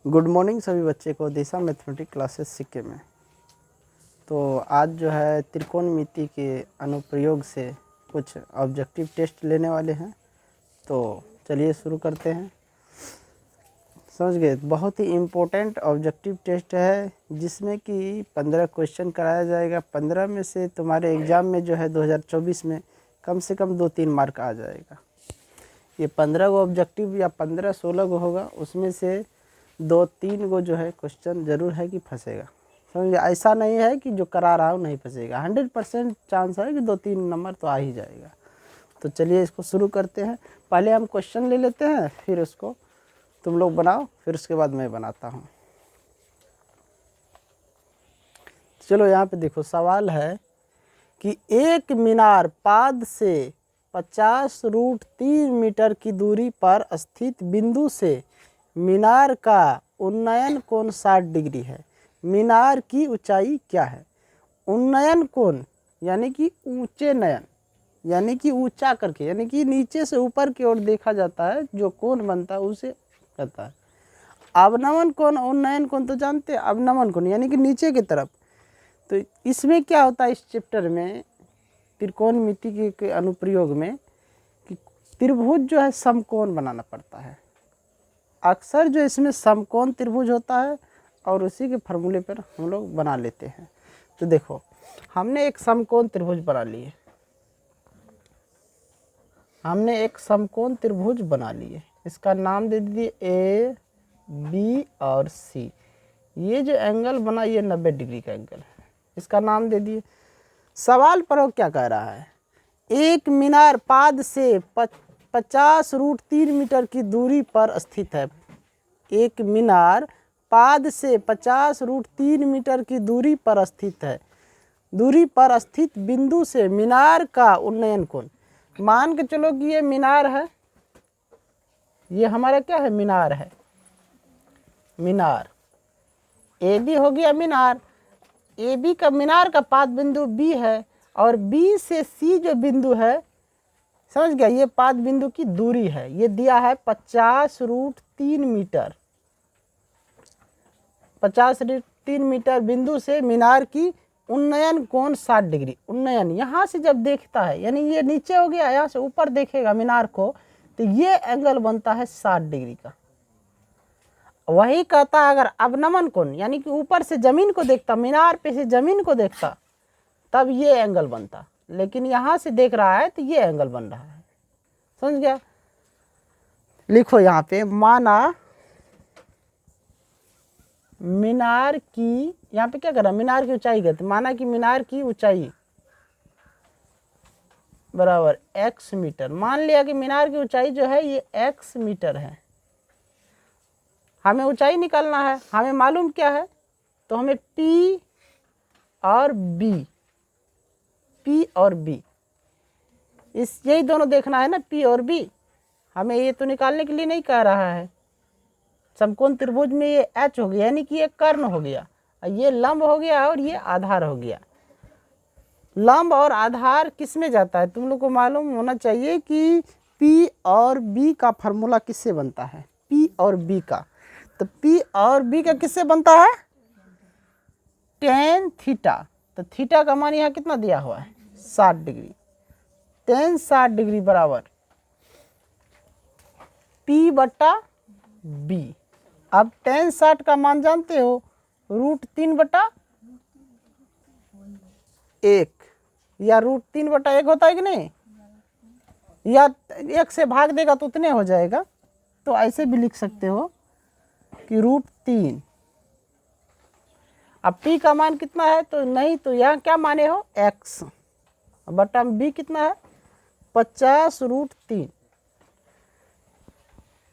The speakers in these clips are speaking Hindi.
गुड मॉर्निंग सभी बच्चे को दिशा मैथमेटिक क्लासेस सीखे में। तो आज जो है त्रिकोणमिति के अनुप्रयोग से कुछ ऑब्जेक्टिव टेस्ट लेने वाले हैं। तो चलिए शुरू करते हैं। समझ गए, बहुत ही इम्पोर्टेंट ऑब्जेक्टिव टेस्ट है जिसमें कि 15 क्वेश्चन कराया जाएगा। 15 में से तुम्हारे एग्ज़ाम में जो है 2024 में कम से कम 2-3 मार्क आ जाएगा। ये 15 गो ऑब्जेक्टिव या 15-16 गो होगा, उसमें से 2-3 गो जो है क्वेश्चन ज़रूर है कि फंसेगा। समझिए, ऐसा नहीं है कि जो करा रहा हूँ नहीं फंसेगा। 100% चांस है कि 2-3 नंबर तो आ ही जाएगा। तो चलिए इसको शुरू करते हैं। पहले हम क्वेश्चन ले लेते हैं, फिर उसको तुम लोग बनाओ, फिर उसके बाद मैं बनाता हूँ। चलो यहाँ पे देखो, सवाल है कि एक मीनार पाद से 50√3 मीटर की दूरी पर स्थित बिंदु से मीनार का उन्नयन कोण 60 डिग्री है। मीनार की ऊंचाई क्या है? उन्नयन कोण यानी कि ऊंचे नयन, यानी कि ऊंचा करके, यानी कि नीचे से ऊपर की ओर देखा जाता है, जो कोण बनता है उसे कहता है। अवनमन कोण, उन्नयन कोण तो जानते हैं। अवनमन कोण यानी कि नीचे की तरफ। तो इसमें क्या होता है, इस चैप्टर में त्रिकोणमिति के अनुप्रयोग में, कि त्रिभुज जो है समकोण बनाना पड़ता है। अक्सर जो इसमें समकोण त्रिभुज होता है और उसी के फॉर्मूले पर हम लोग बना लेते हैं। तो देखो, हमने एक समकोण त्रिभुज बना लिए, हमने एक समकोण त्रिभुज बना लिए। इसका नाम दे दीजिए ए, बी और सी। ये जो एंगल बना, ये 90 डिग्री का एंगल है, इसका नाम दे दिए। सवाल पर क्या कह रहा है, एक मीनार पाद से 50√3 मीटर की दूरी पर स्थित है। एक मीनार पाद से 50√3 मीटर की दूरी पर स्थित है। दूरी पर स्थित बिंदु से मीनार का उन्नयन कोण, मान के चलो कि ये मीनार है, ये हमारा क्या है, मीनार है। मीनार ए बी हो गया मीनार। ए बी का, मीनार का पाद बिंदु बी है, और बी से सी जो बिंदु है, समझ गया, ये पाद बिंदु की दूरी है। ये दिया है 50√3 मीटर। 50√3 मीटर बिंदु से मीनार की उन्नयन कोण 60 डिग्री। उन्नयन यहाँ से जब देखता है, यानी ये नीचे हो गया, यहाँ से ऊपर देखेगा मीनार को, तो ये एंगल बनता है 60 डिग्री का। वही कहता है, अगर अवनमन कोण यानी कि ऊपर से जमीन को देखता, मीनार पे से जमीन को देखता, तब ये एंगल बनता। लेकिन यहाँ से देख रहा है तो ये एंगल बन रहा है। समझ गया? लिखो यहाँ पे, माना मीनार की, यहाँ पे क्या कर रहा है, मीनार की ऊंचाई कहते, माना कि मीनार की ऊंचाई बराबर x मीटर। मान लिया कि मीनार की ऊंचाई जो है ये x मीटर है। हमें ऊंचाई निकालना है, हमें मालूम क्या है, तो हमें P और B, इस यही दोनों देखना है ना, P और B। हमें ये तो निकालने के लिए नहीं कह रहा है। समकोण त्रिभुज में ये H हो गया, यानी कि ये कर्ण हो गया, ये लंब हो गया और ये आधार हो गया। लंब और आधार किस में जाता है, तुम लोग को मालूम होना चाहिए कि P और B का फार्मूला किससे बनता है, P और B का। तो P और B का किससे बनता है, tan थीटा। तो थीटा का मान यहाँ कितना दिया हुआ है, 60 डिग्री। tan 60 डिग्री बराबर P/B। अब tan 60 का मान जानते हो, √3/1 या √3/1 होता है कि नहीं, या 1 से भाग देगा तो उतने हो जाएगा। तो ऐसे भी लिख सकते हो कि √3। अब P का मान कितना है, तो नहीं, तो यहाँ क्या माने हो, x बटा B कितना है, 50√3।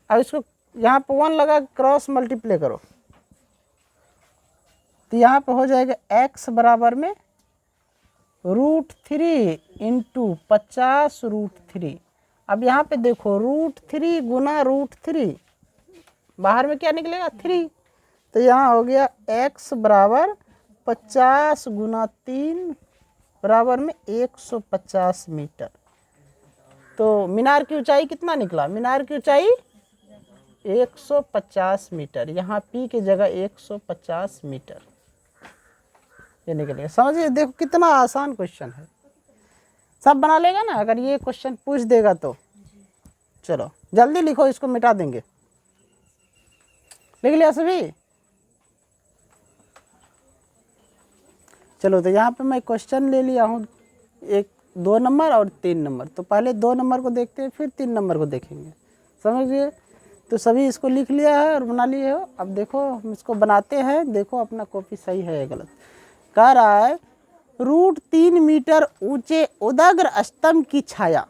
अब इसको यहाँ पे 1 लगा क्रॉस मल्टीप्लाई करो, तो यहाँ पे हो जाएगा x बराबर में √3 इंटू 50√3। अब यहाँ पे देखो, √3 गुना √3, बाहर में क्या निकलेगा, 3। तो यहाँ हो गया x बराबर 50 गुना 3 बराबर में 150 मीटर। तो मीनार की ऊंचाई कितना निकला, मीनार की ऊंचाई 150 मीटर, यहाँ P की जगह 150 मीटर ये निकलेगा। समझिए, देखो कितना आसान क्वेश्चन है, सब बना लेगा ना अगर ये क्वेश्चन पूछ देगा तो। चलो जल्दी लिखो, इसको मिटा देंगे। लिख लिया सभी? चलो तो यहाँ पे मैं क्वेश्चन ले लिया हूँ, 2 नंबर और 3 नंबर। तो पहले 2 नंबर को देखते हैं, फिर 3 नंबर को देखेंगे। समझिए, तो सभी इसको लिख लिया है और बना लिए हो। अब देखो हम इसको बनाते हैं, देखो अपना कॉपी सही है या गलत। कह रहा है √3 मीटर ऊंचे उदग्र स्तंभ की छाया।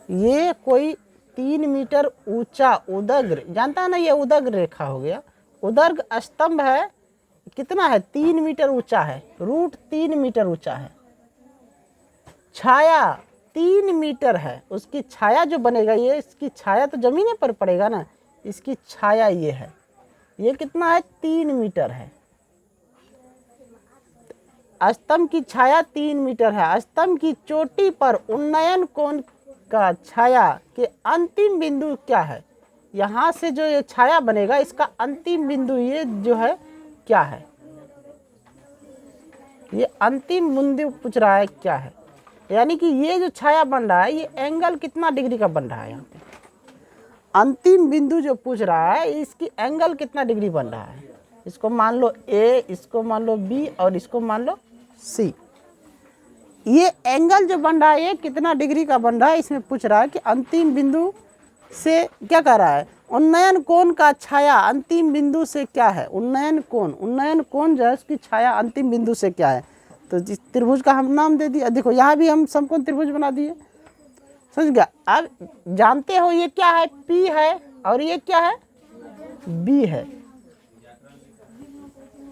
ये कोई 3 मीटर ऊंचा उदग्र, जानता है ना, ये उदग्र रेखा हो गया। उदग्र स्तंभ है, कितना है? 3 मीटर ऊंचा है, √3 मीटर ऊंचा है। छाया 3 मीटर है, उसकी छाया जो बनेगा, ये इसकी छाया तो जमीन पर पड़ेगा ना, इसकी छाया ये है। ये कितना है? 3 मीटर है। स्तंभ की छाया 3 मीटर है। स्तंभ की चोटी पर उन्नयन कोण का छाया के अंतिम बिंदु क्या है? यहाँ से जो ये छाया बनेगा, इसका अंतिम बिंदु ये जो है क्या है? ये अंतिम बिंदु पूछ रहा है क्या है, यानी कि ये जो छाया बन रहा है, ये एंगल कितना डिग्री का बन रहा है। यहाँ पे अंतिम बिंदु जो पूछ रहा है, इसकी एंगल कितना डिग्री बन रहा है। इसको मान लो A, इसको मान लो B और इसको मान लो C। ये एंगल जो बन रहा है, ये कितना डिग्री का बन रहा है, इसमें पूछ रहा है कि अंतिम बिंदु से क्या कर रहा है? उन्नयन कोण का छाया अंतिम बिंदु से क्या है? उन्नयन कोण जो है, उसकी छाया अंतिम बिंदु से क्या है। तो जिस त्रिभुज का हम नाम दे दिया, देखो यहाँ भी हम समकोण त्रिभुज बना दिए। समझ गया? अब जानते हो ये क्या है? P है और ये क्या है? B है।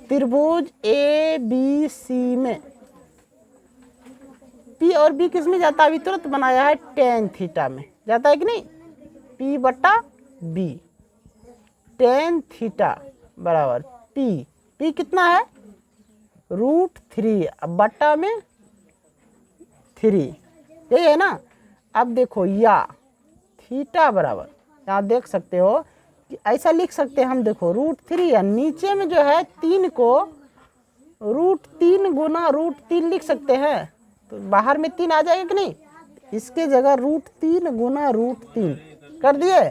त्रिभुज ABC में P और B किस में जाता है? अभी तुरंत बनाया है, tan थीटा में जाता है कि नहीं? P/B, tan थीटा बराबर P कितना है? √3 अब बट्टा में 3, यही है ना। अब देखो या थीटा बराबर, यहाँ देख सकते हो कि ऐसा लिख सकते हैं हम, देखो √3 या नीचे में जो है 3 को √3 गुना √3 लिख सकते हैं, तो बाहर में 3 आ जाएगा कि नहीं। इसके जगह √3 गुना √3 कर दिए।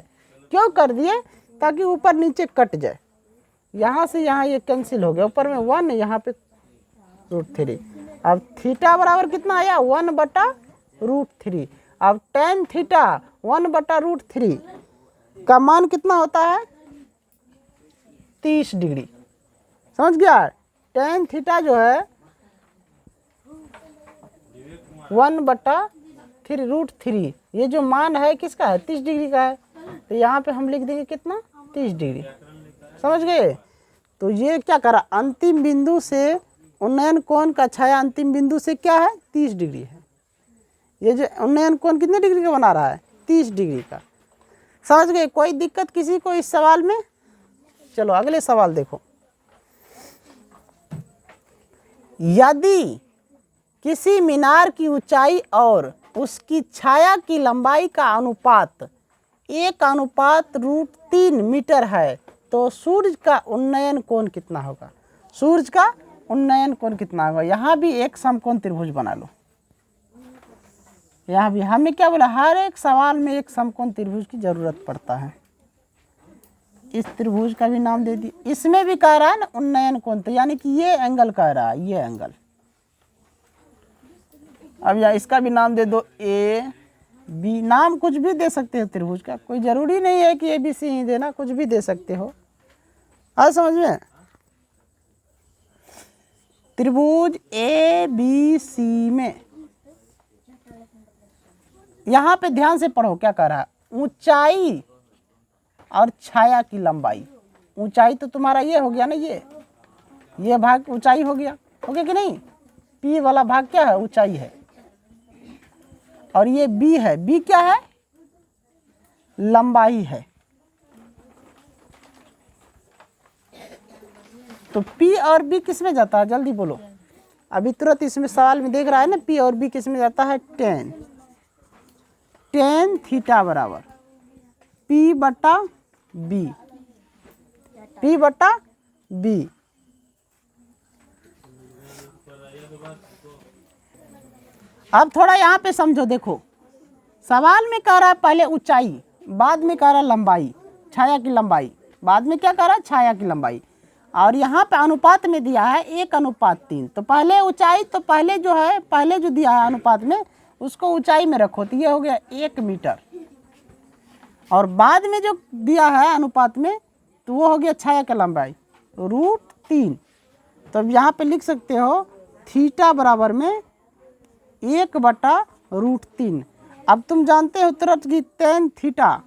क्यों कर दिए? ताकि ऊपर नीचे कट जाए, यहाँ से यहाँ ये कैंसिल हो गया, ऊपर में 1, यहाँ पे √3। अब थीटा बराबर कितना आया? 1/√3। अब tan थीटा 1/√3 का मान कितना होता है? 30 डिग्री। समझ गया? tan थीटा जो है 1/√3, ये जो मान है किसका है? 30 डिग्री का है। तो यहाँ पे हम लिख देंगे कितना? 30 डिग्री। समझ गए? तो ये क्या करा? अंतिम बिंदु से उन्नयन कोण का छाया अंतिम बिंदु से क्या है? 30 डिग्री है। ये जो उन्नयन कोण कितने डिग्री का बना रहा है? 30 डिग्री का। समझ गए? कोई दिक्कत किसी को इस सवाल में? चलो अगले सवाल देखो। यदि किसी मीनार की ऊंचाई और उसकी छाया की लंबाई का अनुपात 1:3 मीटर है, तो सूर्य का उन्नयन कोण कितना होगा? सूर्य का उन्नयन कोण कितना होगा? यहाँ भी एक समकोण त्रिभुज बना लो। यहाँ भी हमने क्या बोला? हर एक सवाल में एक समकोण त्रिभुज की जरूरत पड़ता है। इस त्रिभुज का भी नाम दे दिया। इसमें भी कह रहा है ना उन्नयन कोण, तो यानी कि ये एंगल कह रहा है, ये एंगल। अब यहाँ इसका भी नाम दे दो AB। नाम कुछ भी दे सकते हो त्रिभुज का, कोई जरूरी नहीं है कि ABC ही देना, कुछ भी दे सकते हो। आज समझ में? त्रिभुज ABC में यहाँ पे ध्यान से पढ़ो क्या कह रहा है? ऊंचाई और छाया की लंबाई। ऊंचाई तो तुम्हारा ये हो गया ना, ये भाग ऊंचाई हो गया कि नहीं? P वाला भाग क्या है? ऊंचाई है। और ये B है, B क्या है? लंबाई है। तो P और B किस में जाता है? जल्दी बोलो। अभी तुरंत इसमें सवाल में देख रहा है ना, P और B किस में जाता है? tan थीटा बराबर P/B बी, P बटा B। अब थोड़ा यहाँ पे समझो, देखो सवाल में कह रहा है पहले ऊंचाई, बाद में कह रहा है लंबाई, छाया की लंबाई, बाद में क्या कह रहा है, छाया की लंबाई। और यहाँ पे अनुपात में दिया है 1:3। तो पहले ऊंचाई, तो पहले जो है, पहले जो दिया है अनुपात में उसको ऊंचाई में रखो, तो ये हो गया 1 मीटर। और बाद में जो दिया है अनुपात में तो वो हो गया छाया की लंबाई √3। तो अब यहाँ पे लिख सकते हो थीटा बराबर में 1/√3। अब तुम जानते हो तुरंत कि tan थीटा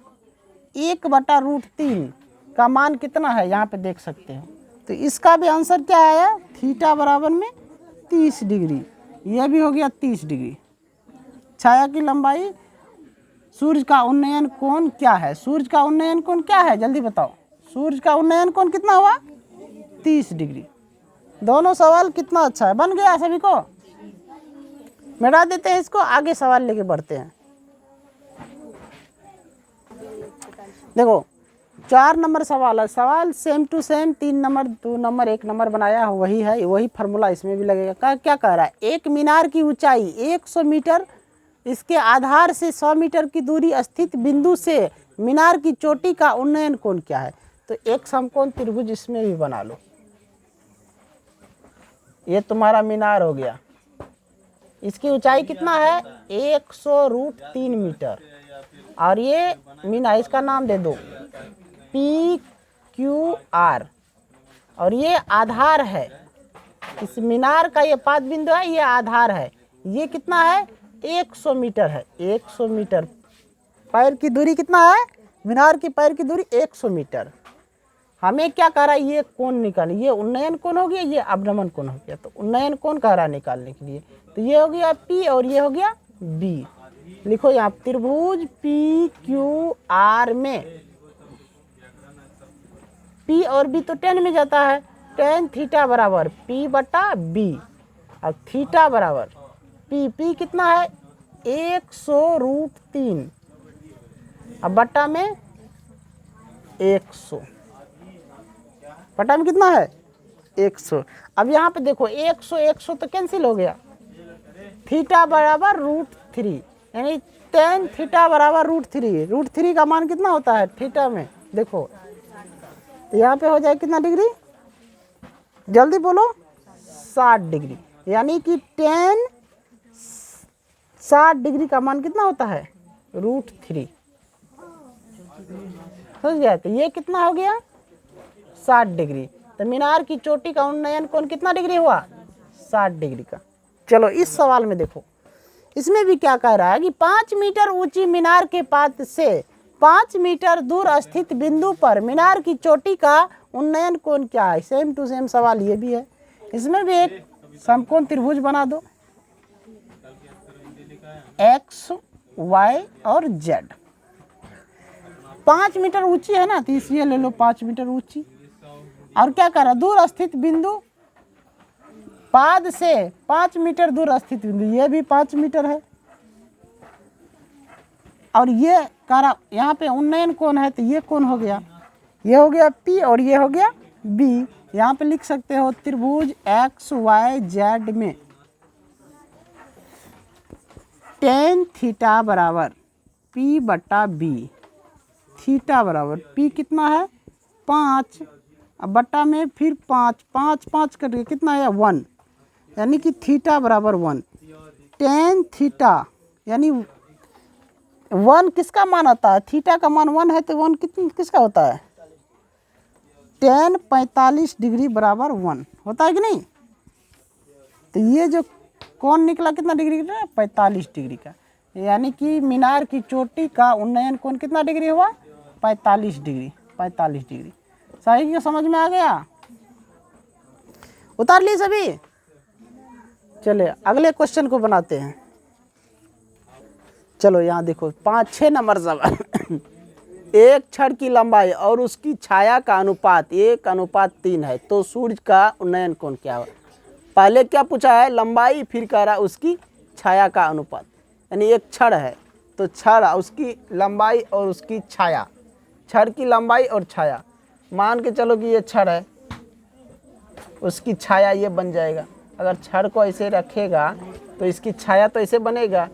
1/√3 का मान कितना है, यहाँ पे देख सकते हो। तो इसका भी आंसर क्या आया, थीटा बराबर में 30 डिग्री। यह भी हो गया 30 डिग्री। छाया की लंबाई, सूर्य का उन्नयन कोण क्या है, सूर्य का उन्नयन कोण क्या है, जल्दी बताओ। सूर्य का उन्नयन कोण कितना हुआ, 30 डिग्री। दोनों सवाल कितना अच्छा है, बन गया सभी को। मिटा देते हैं इसको, आगे सवाल लेके बढ़ते हैं। देखो 4 नंबर सवाल है, सवाल same to same, 3 number 2 number 1 number बनाया वही है, वही फार्मूला इसमें भी लगेगा। क्या कह रहा है, एक मीनार की ऊंचाई 100 मीटर, इसके आधार से 100 मीटर की दूरी स्थित बिंदु से मीनार की चोटी का उन्नयन कोण क्या है। तो एक समकोण त्रिभुज इसमें भी बना लो। ये तुम्हारा मीनार हो गया, इसकी ऊंचाई कितना है, 100√3 मीटर। और ये मीनार, इसका नाम दे दो PQR। और ये आधार है, इस मीनार का ये पाद बिंदु है, ये आधार है। ये कितना है, 100 मीटर है, 100 मीटर। पैर की दूरी कितना है, मीनार की पैर की दूरी 100 मीटर। हमें क्या कह रहा है, ये कोण निकाल, ये उन्नयन कोण हो गया, ये अवनमन कोण हो गया। तो उन्नयन कोण कह रहा है निकालने के लिए, तो ये हो गया P और ये हो गया B। लिखो यहाँ त्रिभुज PQR में P और B तो tan में जाता है, tan थीटा बराबर P/B। अब थीटा बराबर P कितना है, 100√3, अब बट्टा में 100, बटा में कितना है, 100। अब यहाँ पे देखो 100 तो कैंसिल हो गया, थीटा बराबर √3, यानी tan थीटा बराबर √3। √3 का मान कितना होता है थीटा में, देखो यहाँ पे हो जाए कितना डिग्री, जल्दी बोलो, 60 डिग्री। यानी कि tan 60 डिग्री का मान कितना होता है, √3। समझ गया। तो ये कितना हो गया, 60 डिग्री। तो मीनार की चोटी का उन्नयन कोण कितना डिग्री हुआ, 60 डिग्री का। चलो इस सवाल में देखो, इसमें भी क्या कह रहा है कि 5 मीटर ऊंची मीनार के पाद से 5 मीटर दूर स्थित बिंदु पर मीनार की चोटी का उन्नयन कोण क्या है। सेम टू सेम सवाल ये भी है, इसमें भी एक समकोण त्रिभुज बना दो, X, Y और Z। 5 मीटर ऊंची है ना, तो इसलिए ले लो 5 मीटर ऊंची। और क्या कर रहा, दूर स्थित बिंदु, पाद से 5 मीटर दूर स्थित बिंदु, ये भी 5 मीटर है। और ये कह रहा यहाँ पे उन्नयन कोण है, तो ये कोण हो गया, ये हो गया P और ये हो गया B। यहाँ पे लिख सकते हो त्रिभुज XYZ में tan थीटा बराबर P/B। थीटा बराबर P कितना है, 5, अब बट्टा में फिर 5, 5 5 करके कितना है 1, यानी कि थीटा बराबर 1। tan थीटा यानी 1 किसका मान आता है, थीटा का मान 1 है, तो 1 किसका होता है, tan 45 डिग्री बराबर 1 होता है कि नहीं। तो ये जो कोण निकला कितना डिग्री का, 45 डिग्री का। यानी कि मीनार की चोटी का उन्नयन कोण कितना डिग्री हुआ, 45 डिग्री। 45 डिग्री सही क्यों, समझ में आ गया, उतार ली सभी। चले अगले क्वेश्चन को बनाते हैं। चलो यहाँ देखो 5-6 नंबर सवाल। एक छड़ की लंबाई और उसकी छाया का अनुपात 1:3 है, तो सूर्य का उन्नयन कोण क्या हुआ। पहले क्या पूछा है, लंबाई, फिर कह रहा उसकी छाया का अनुपात। यानी एक छड़ है, तो छड़ उसकी लंबाई और उसकी छाया, छड़ की लंबाई और छाया, मान के चलो कि ये छड़ है, उसकी छाया ये बन जाएगा। अगर छड़ को ऐसे रखेगा तो इसकी छाया तो ऐसे बनेगा।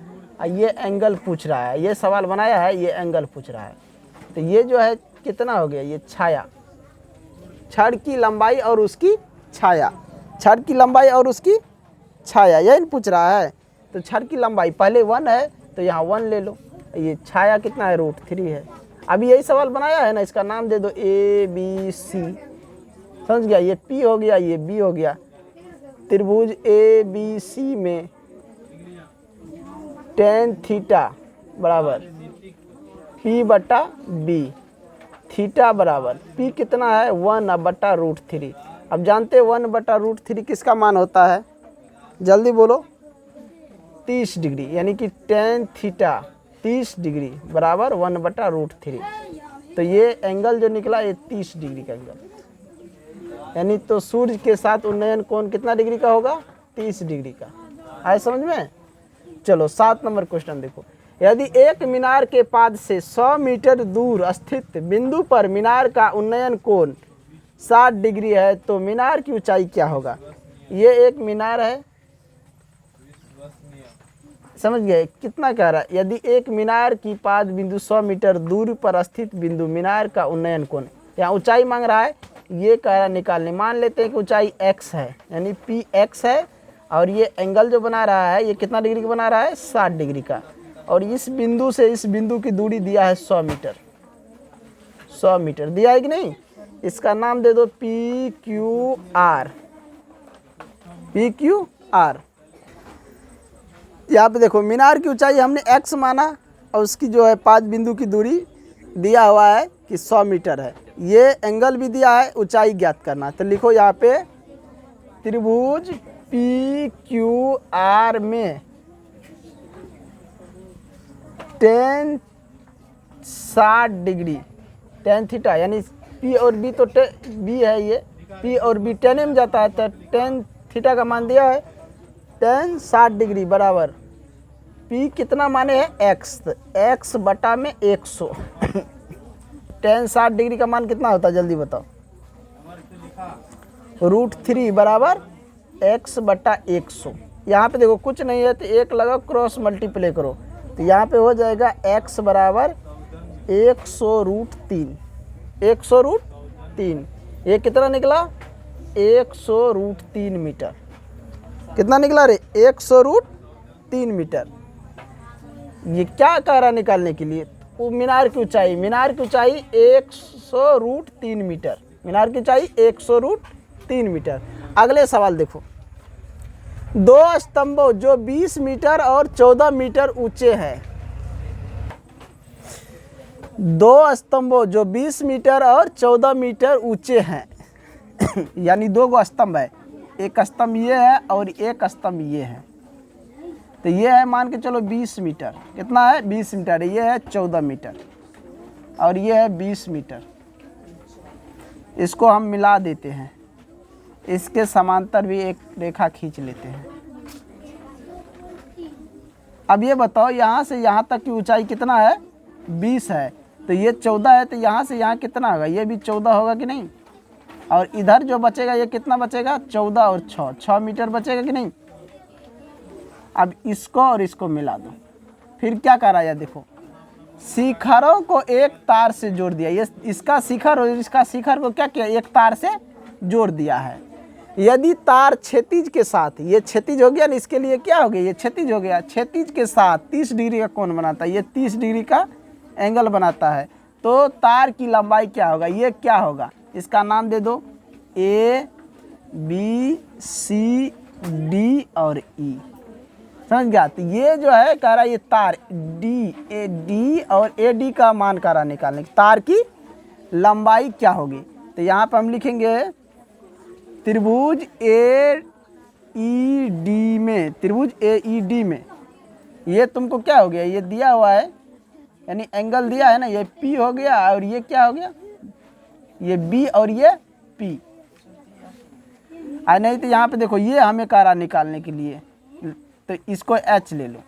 ये एंगल पूछ रहा है, ये सवाल बनाया है, ये एंगल पूछ रहा है। तो ये जो है कितना हो गया, ये छाया, छड़ की लंबाई और उसकी छाया, छड़ की लंबाई और उसकी छाया, यही पूछ रहा है। तो छड़ की लंबाई पहले 1 है तो यहाँ 1 ले लो, ये छाया कितना है, √3 है। अभी यही सवाल बनाया है ना, इसका नाम दे दो ABC, समझ गया। ये P हो गया, ये B हो गया। त्रिभुज ABC में tan थीटा बराबर P/B, थीटा बराबर P कितना है 1/√3। अब जानते हैं 1/√3 किसका मान होता है, जल्दी बोलो, 30 डिग्री, यानी कि tan थीटा 30 डिग्री बराबर 1/√3। तो ये एंगल जो निकला ये 30 डिग्री का एंगल, यानी तो सूर्य के साथ उन्नयन कोण कितना डिग्री का होगा, 30 डिग्री का। आए समझ में। चलो 7 नंबर क्वेश्चन देखो, यदि एक मीनार के पाद से 100 मीटर दूर स्थित बिंदु पर मीनार का उन्नयन कोण 60 डिग्री है तो मीनार की ऊंचाई क्या होगा। ये एक मीनार है, समझ गए, कितना कह रहा है, यदि एक मीनार की पाद बिंदु 100 मीटर दूर पर स्थित बिंदु मीनार का उन्नयन कोण, यहाँ ऊंचाई मांग रहा है, ये कह रहा निकालने। मान लेते हैं कि ऊंचाई x है, यानी PX है, और ये एंगल जो बना रहा है ये कितना डिग्री का बना रहा है, 60 डिग्री का। और इस बिंदु से इस बिंदु की दूरी दिया है 100 मीटर, 100 मीटर दिया है कि नहीं। इसका नाम दे दो PQR, PQR। यहाँ पे देखो मीनार की ऊंचाई हमने x माना और उसकी जो है 5 बिंदु की दूरी दिया हुआ है कि 100 मीटर है, ये एंगल भी दिया है, ऊंचाई ज्ञात करना। तो लिखो यहाँ पे त्रिभुज PQR में tan 60 डिग्री, tan थीटा, यानी P और B तो B है, ये P और B tan में जाता है, तो tan थीटा का मान दिया है tan 60 डिग्री बराबर P कितना माने है x, तो x बटा में 100। tan 60 डिग्री का मान कितना होता है जल्दी बताओ, √3 बराबर x बटा 100। यहाँ पे देखो कुछ नहीं है तो एक लगाओ, क्रॉस मल्टीप्लाई करो, तो यहाँ पे हो जाएगा x बराबर 100√3, 100√3। ये कितना निकला, 100√3 मीटर। कितना निकला रे, 100√3 मीटर। ये क्या कह रहा निकालने के लिए, वो मीनार की ऊंचाई, मीनार की ऊंचाई 100√3 मीटर, मीनार की ऊंचाई 100√3 मीटर। अगले सवाल देखो, 2 स्तंभों जो 20 मीटर और 14 मीटर ऊंचे हैं, 2 स्तंभों जो 20 मीटर और 14 मीटर ऊंचे हैं, यानी 2 गो स्तंभ है, एक स्तंभ ये है और एक स्तंभ ये है। तो ये है मान के चलो 20 मीटर, कितना है 20 मीटर, ये है 14 मीटर और ये है 20 मीटर। इसको हम मिला देते हैं, इसके समांतर भी एक रेखा खींच लेते हैं। अब ये बताओ यहाँ से यहाँ तक की ऊंचाई कितना है, 20 है, तो ये 14 है, तो यहाँ से यहाँ कितना होगा, ये भी 14 होगा कि नहीं। और इधर जो बचेगा ये कितना बचेगा, 14 और 6 मीटर बचेगा कि नहीं। अब इसको और इसको मिला दो, फिर क्या कर रहा है, देखो शिखरों को एक तार से जोड़ दिया, ये इसका शिखर और इसका शिखर को क्या किया, एक तार से जोड़ दिया है। यदि तार क्षैतिज के साथ, ये क्षैतिज हो गया ना, इसके लिए क्या हो गया, ये क्षैतिज हो गया, क्षैतिज के साथ 30 डिग्री का कोण बनाता है, ये 30 डिग्री का एंगल बनाता है, तो तार की लंबाई क्या होगा, ये क्या होगा, इसका नाम दे दो A B C D और E। समझ गया। तो ये जो है कह रहा है ये तार D और AD का मान कह रहा निकालने की, तार की लंबाई क्या होगी। तो यहाँ पर हम लिखेंगे त्रिभुज AED में, त्रिभुज AED में ये तुमको क्या हो गया, ये दिया हुआ है, यानी एंगल दिया है ना, ये P हो गया और ये क्या हो गया, ये B और ये P। नहीं तो यहाँ पे देखो ये हमें कह रहा निकालने के लिए, तो इसको H ले लो,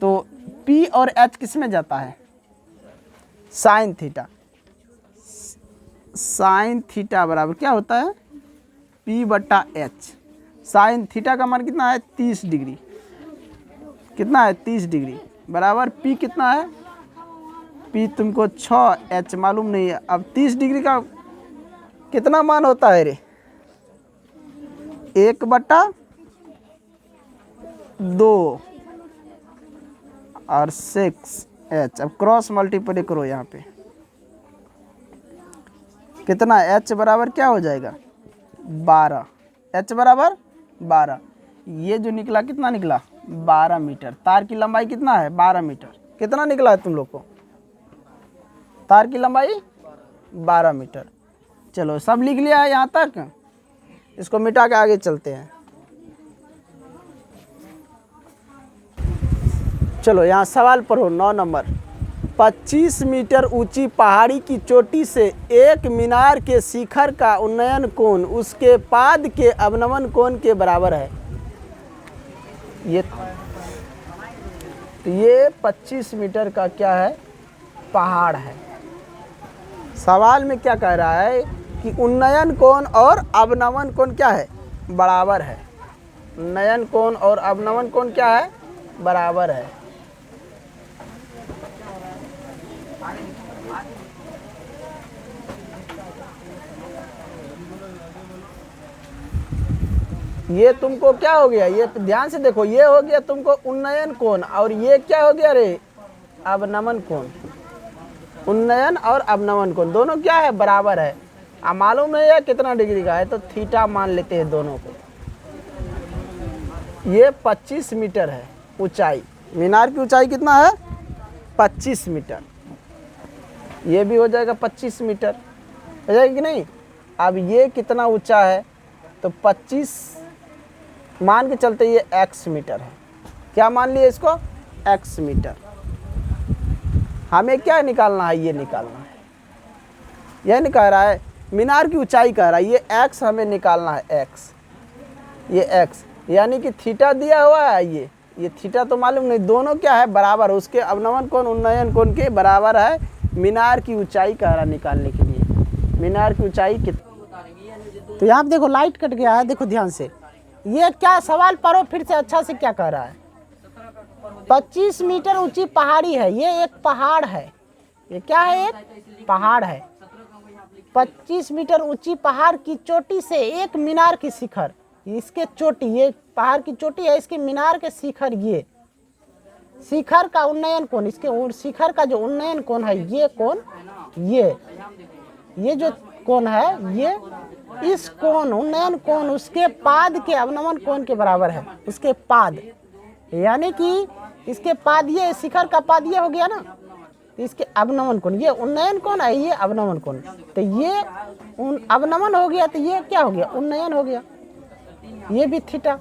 तो P और H किस में जाता है, साइन थीटा, साइन थीटा बराबर क्या होता है P/H। साइन थीटा का मान कितना है 30 डिग्री, कितना है 30 डिग्री बराबर P कितना है, P तुमको 6H मालूम नहीं है। अब 30 डिग्री का कितना मान होता है रे, 1/2 और 6H। अब क्रॉस मल्टीप्लाई करो यहाँ पे, कितना H बराबर क्या हो जाएगा 12, H बराबर 12। ये जो निकला कितना निकला 12 मीटर। तार की लंबाई कितना है 12 मीटर। कितना निकला है तुम लोग को, तार की लंबाई 12 मीटर। चलो सब लिख लिया है यहाँ तक, इसको मिटा के आगे चलते हैं। चलो यहाँ सवाल पढ़ो 9 नंबर। 25 मीटर ऊंची पहाड़ी की चोटी से एक मीनार के शिखर का उन्नयन कोण उसके पाद के अवनमन कोण के बराबर है। ये 25 मीटर का क्या है पहाड़ है। सवाल में क्या कह रहा है कि उन्नयन कोण और अवनमन कोण क्या है बराबर है। उन्नयन कोण और अवनमन कोण क्या है बराबर है। ये तुमको क्या हो गया, ये ध्यान से देखो, ये हो गया तुमको उन्नयन कोण और ये क्या हो गया रे अवनमन कोण। उन्नयन और अवनमन कोण दोनों क्या है बराबर है। अब मालूम नहीं है कितना डिग्री का है तो थीटा मान लेते हैं दोनों को। ये 25 मीटर है ऊंचाई, मीनार की ऊंचाई कितना है 25 मीटर। ये भी हो जाएगा 25 मीटर, हो जाएगा कि नहीं। अब ये कितना ऊंचा है तो 25 मान के चलते ये x मीटर है। क्या मान लिए इसको x मीटर। हमें क्या निकालना है, ये निकालना है, यह निकाल रहा है मीनार की ऊंचाई कह रहा है। ये x हमें निकालना है x, ये x यानी कि थीटा दिया हुआ है। ये थीटा तो मालूम नहीं, दोनों क्या है बराबर, उसके अवनमन कोण उन्नयन कोण के बराबर है। मीनार की ऊंचाई कह रहा निकालने के लिए, मीनार की ऊंचाई कितनी। तो यहाँ पे देखो लाइट कट गया है, देखो ध्यान से। ये क्या सवाल पढ़ो फिर से अच्छा से, क्या कह रहा है 25 मीटर ऊंची पहाड़ी है। ये एक पहाड़ है, ये क्या है एक पहाड़ है। 25 मीटर ऊंची पहाड़ की चोटी से एक मीनार की शिखर, इसके चोटी, ये पहाड़ की चोटी है, इसके मीनार के शिखर, ये शिखर का उन्नयन कोण, इसके शिखर का जो उन्नयन कोण है ये कोण, ये जो कोण है ये इस कोण उन्नयन कोण उसके पाद के अवनमन कोण के बराबर है। उसके पाद यानी कि इसके पाद, ये शिखर का पाद ये हो गया ना, इसके अवनमन कोण, ये उन्नयन कोण है, ये अवनमन कोण। तो ये अवनमन हो गया तो ये क्या हो गया उन्नयन हो गया। ये भी थीटा,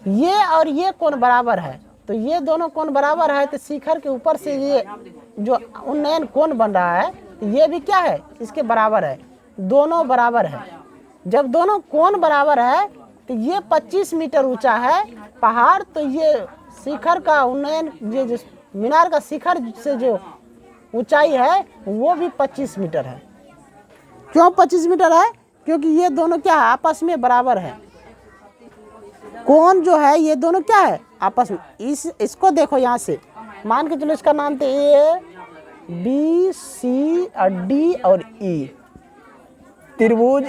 ये और ये कोण बराबर है, तो ये दोनों कोण बराबर है। तो शिखर के ऊपर से ये जो उन्नयन कोण बन रहा है ये भी क्या है इसके बराबर है, दोनों बराबर है। जब दोनों कोण बराबर है तो ये 25 मीटर ऊंचा है पहाड़, तो ये शिखर का उन्नयन, ये जो मीनार का शिखर से जो ऊंचाई है वो भी 25 मीटर है। क्यों 25 मीटर है, क्योंकि ये दोनों क्या है आपस में बराबर है। कोण जो है ये दोनों क्या है आपस में। इसको देखो यहाँ से मान के चलो, इसका नाम थे A B C और D और E। त्रिभुज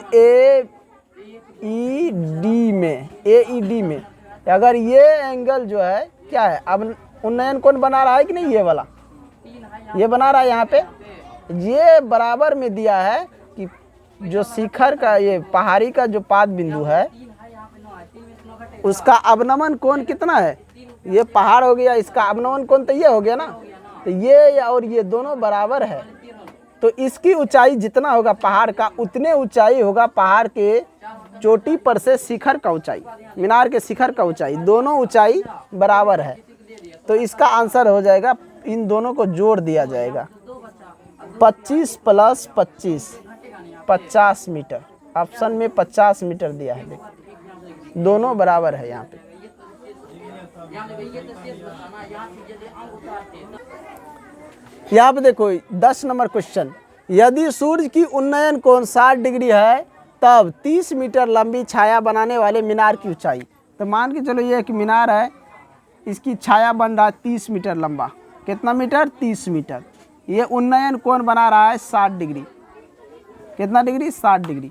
AED में अगर ये एंगल जो है क्या है, अब उन्नयन कोण बना रहा है कि नहीं, ये वाला ये बना रहा है यहाँ पे, ये बराबर में दिया है कि जो शिखर का ये पहाड़ी का जो पाद बिंदु है उसका अवनमन कोण कितना है, ये पहाड़ हो गया, इसका अवनमन कोण तो ये हो गया ना, तो ये और ये दोनों बराबर है। तो इसकी ऊंचाई जितना होगा पहाड़ का उतने ऊंचाई होगा पहाड़ के चोटी पर से शिखर का ऊंचाई, मीनार के शिखर का ऊंचाई, दोनों ऊंचाई बराबर है। तो इसका आंसर हो जाएगा, इन दोनों को जोड़ दिया जाएगा 25 + 25 50 मीटर। ऑप्शन में 50 मीटर दिया है, देखो दोनों बराबर है यहाँ पे। यहाँ पे देखो 10 नंबर क्वेश्चन, यदि सूर्य की उन्नयन कोण 60 डिग्री है तब 30 मीटर लंबी छाया बनाने वाले मीनार की ऊंचाई। तो मान के चलो ये एक मीनार है, इसकी छाया बन रहा है 30 मीटर लंबा। कितना मीटर? 30 मीटर। ये उन्नयन कोण बना रहा है 60 डिग्री। कितना डिग्री? 60 डिग्री।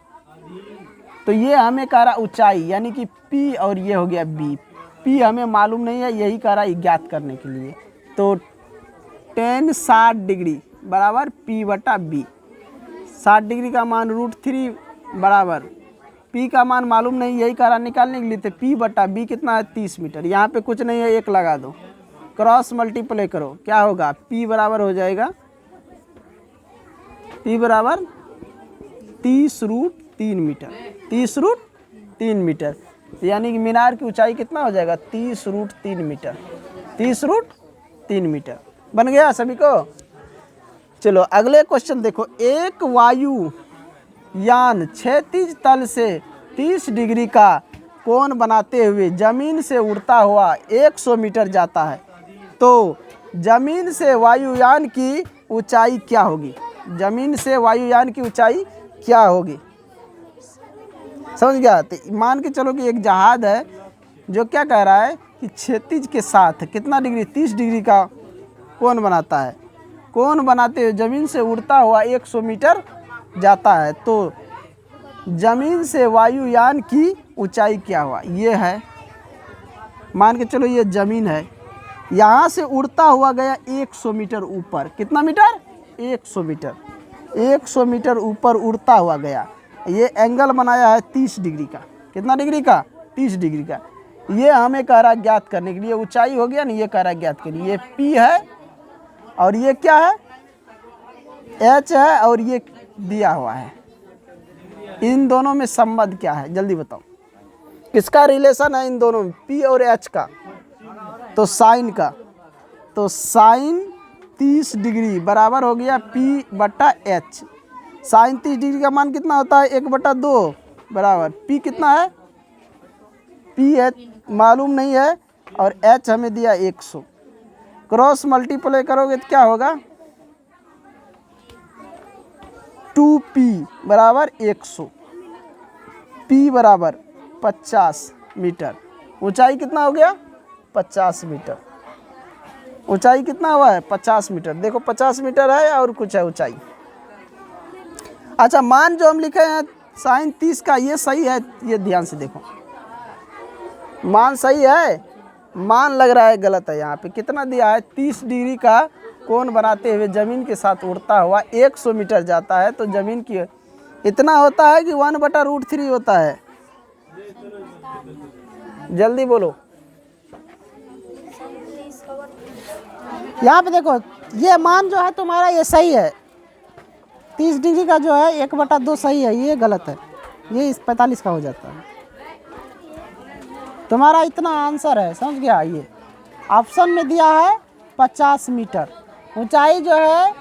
तो ये हमें कह रहा ऊंचाई, यानी कि P और ये हो गया B। P हमें मालूम नहीं है, यही कह रहा है ज्ञात करने के लिए। तो tan 60 डिग्री बराबर P/B। 60 डिग्री का मान √3 बराबर P का मान मालूम नहीं, यही कह रहा निकालने के लिए। तो P/B कितना है? 30 मीटर। यहाँ पे कुछ नहीं है, 1 लगा दो, क्रॉस मल्टीप्लाई करो, क्या होगा? P बराबर हो जाएगा P बराबर 30√3 मीटर। 30√3 मीटर, यानी कि मीनार की ऊंचाई कितना हो जाएगा? 30√3 मीटर। 30√3 मीटर बन गया सभी को। चलो अगले क्वेश्चन देखो, एक वायु यान क्षैतिज तल से 30 डिग्री का कोण बनाते हुए जमीन से उड़ता हुआ 100 मीटर जाता है, तो जमीन से वायुयान की ऊंचाई क्या होगी? जमीन से वायुयान की ऊंचाई क्या होगी? समझ गया? तो मान के चलो कि एक जहाज है जो क्या कह रहा है कि क्षैतिज के साथ कितना डिग्री? 30 डिग्री का कोण बनाता है। कोण बनाते हुए जमीन से उड़ता हुआ 100 मीटर जाता है, तो जमीन से वायुयान की ऊंचाई क्या हुआ? ये है, मान के चलो ये जमीन है, यहाँ से उड़ता हुआ गया 100 मीटर ऊपर। कितना मीटर? 100 मीटर। 100 मीटर ऊपर उड़ता हुआ गया। ये एंगल बनाया है 30 डिग्री का। कितना डिग्री का? 30 डिग्री का। ये हमें कह रहा है ज्ञात करने के लिए, ऊंचाई हो गया ना, ये कह रहा है ज्ञात करिए। ये P है और ये क्या है? H है और ये दिया हुआ है। इन दोनों में संबंध क्या है? जल्दी बताओ, किसका रिलेशन है इन दोनों में? P और H का। तो साइन का। तो साइन 30 डिग्री बराबर हो गया P/H। साइन 30 डिग्री का मान कितना होता है? 1/2 बराबर P कितना है? P मालूम नहीं है और H हमें दिया 100। क्रॉस मल्टीप्लाई करोगे तो क्या होगा? 2P बराबर 100। P बराबर 50 मीटर। ऊंचाई कितना हो गया? 50 मीटर। ऊंचाई कितना हुआ है? 50 मीटर। देखो 50 मीटर है और कुछ है ऊंचाई। अच्छा, मान जो हम लिखे हैं साइन 30 का, ये सही है? ये ध्यान से देखो, मान सही है? मान लग रहा है गलत है। यहाँ पे कितना दिया है? 30 डिग्री का कोण बनाते हुए जमीन के साथ उड़ता हुआ 100 मीटर जाता है, तो जमीन की इतना होता है कि 1/√3 होता है। जल्दी बोलो। यहाँ पे देखो, ये मान जो है तुम्हारा ये सही है। 30 डिग्री का जो है 1/2 सही है, ये गलत है। ये इस 45 का हो जाता है। तुम्हारा इतना आंसर है, समझ गया? ये ऑप्शन में दिया है 50 मीटर। ऊंचाई जो है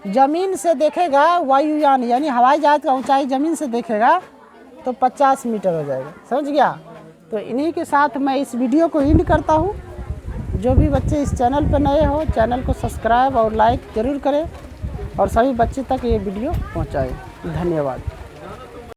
ज़मीन से देखेगा वायुयान, यानी हवाई जहाज का ऊंचाई ज़मीन से देखेगा तो 50 मीटर हो जाएगा। समझ गया? तो इन्हीं के साथ मैं इस वीडियो को एंड करता हूँ। जो भी बच्चे इस चैनल पर नए हो, चैनल को सब्सक्राइब और लाइक ज़रूर करें और सभी बच्चे तक ये वीडियो पहुँचाएँ। धन्यवाद।